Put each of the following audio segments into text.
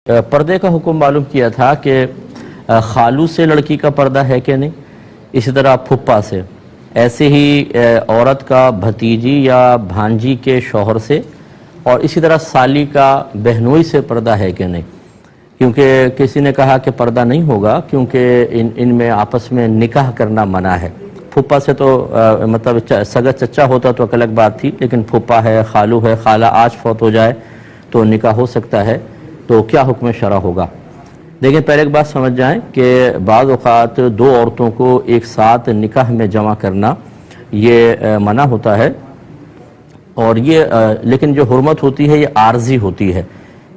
पर्दे का हुक्म मालूम किया था कि खालू से लड़की का पर्दा है कि नहीं, इसी तरह फुप्पा से, ऐसे ही औरत का भतीजी या भांजी के शौहर से, और इसी तरह साली का बहनोई से पर्दा है कि नहीं। क्योंकि किसी ने कहा कि पर्दा नहीं होगा क्योंकि इनमें आपस में निकाह करना मना है। फुप्पा से तो मतलब सगा चचा होता तो अलग बात थी, लेकिन फुप्पा है, खालू है, खाला आज फौत हो जाए तो निकाह हो सकता है। तो क्या हुक्म शरा होगा? देखिए, पहले एक बात समझ जाएं कि बाज़ औक़ात दो औरतों को एक साथ निकाह में जमा करना ये मना होता है, और ये लेकिन जो हुर्मत होती है ये आर्जी होती है।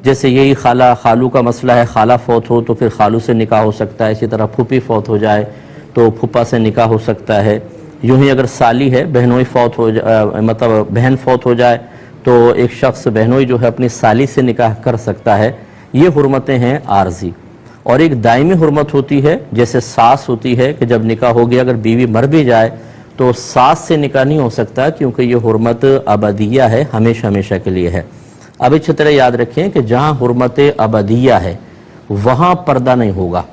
जैसे यही खाला खालू का मसला है, खाला फौत हो तो फिर खालू से निकाह हो सकता है, इसी तरह फूफी फौत हो जाए तो फूफा से निकाह हो सकता है। यूँ ही अगर साली है, बहनोई फौत हो मतलब बहन फौत हो जाए तो एक शख्स बहनोई जो है अपनी साली से निकाह कर सकता है। ये हुर्मतें हैं आर्जी। और एक दायमी हुर्मत होती है, जैसे सास होती है कि जब निकाह हो गया अगर बीवी मर भी जाए तो सास से निकाह नहीं हो सकता, क्योंकि ये हुर्मत अबदिया है, हमेशा हमेशा के लिए है। अब अच्छी तरह याद रखें कि जहाँ हुर्मत अबदिया है वहाँ पर्दा नहीं होगा,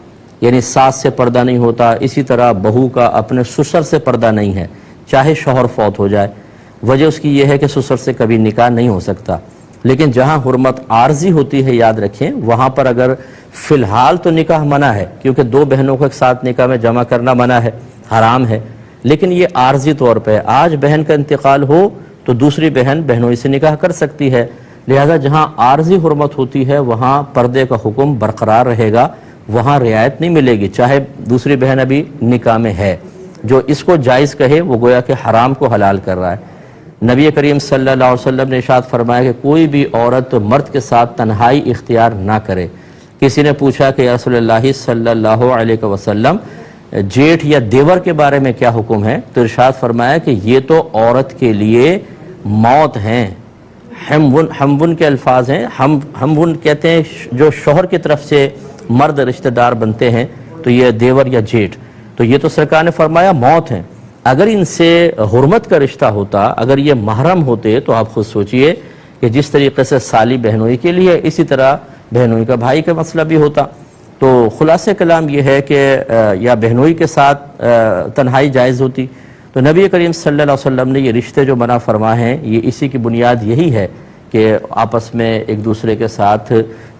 यानी सास से पर्दा नहीं होता। इसी तरह बहू का अपने ससुर से पर्दा नहीं है, चाहे शौहर फौत हो जाए। वजह उसकी यह है कि ससुर से कभी निकाह नहीं हो सकता। लेकिन जहाँ हुर्मत आर्जी होती है, याद रखें, वहाँ पर अगर फ़िलहाल तो निकाह मना है, क्योंकि दो बहनों को एक साथ निकाह में जमा करना मना है, हराम है। लेकिन ये आर्जी तौर पे आज बहन का इंतकाल हो तो दूसरी बहन बहनों से निकाह कर सकती है। लिहाजा जहाँ आर्जी हुर्मत होती है वहाँ पर्दे का हुक्म बरकरार रहेगा, वहाँ रियायत नहीं मिलेगी, चाहे दूसरी बहन अभी निकाह में है। जो इसको जायज़ कहे वो गोया कि हराम को हलाल कर रहा है। नबी करीम सल्लल्लाहु अलैहि वसल्लम ने इरशाद फरमाया कि कोई भी औरत मर्द के साथ तन्हाई इख्तियार ना करे। किसी ने पूछा कि या रसूलल्लाह सल्लल्लाहु अलैहि वसल्लम, जेठ या देवर के बारे में क्या हुक्म है? तो इरशाद फरमाया कि ये तो औरत के लिए मौत हैं। हमवुन के अल्फाज हैं। हमवुन कहते हैं जो शौहर की तरफ से मर्द रिश्तेदार बनते हैं, तो ये देवर या जेठ, तो ये तो सरकार ने फरमाया मौत हैं। अगर इनसे हुर्मत का रिश्ता होता, अगर ये महरम होते, तो आप खुद सोचिए कि जिस तरीके से साली बहनोई के लिए, इसी तरह बहनोई का भाई का मसला भी होता। तो खुलासे कलाम ये है कि या बहनोई के साथ तन्हाई जायज़ होती। तो नबी करीम सल्लल्लाहु अलैहि वसल्लम ने ये रिश्ते जो मना फरमा हैं, ये इसी की बुनियाद यही है कि आपस में एक दूसरे के साथ,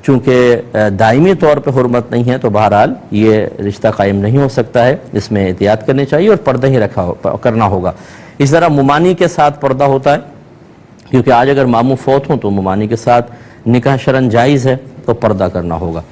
चूँकि दायमी तौर पे हुर्मत नहीं है, तो बहरहाल ये रिश्ता कायम नहीं हो सकता है। इसमें एहतियात करनी चाहिए और पर्दा ही करना होगा। इस तरह मुमानी के साथ पर्दा होता है, क्योंकि आज अगर मामू फौत हों तो मुमानी के साथ निकाह शरन जायज़ है, तो पर्दा करना होगा।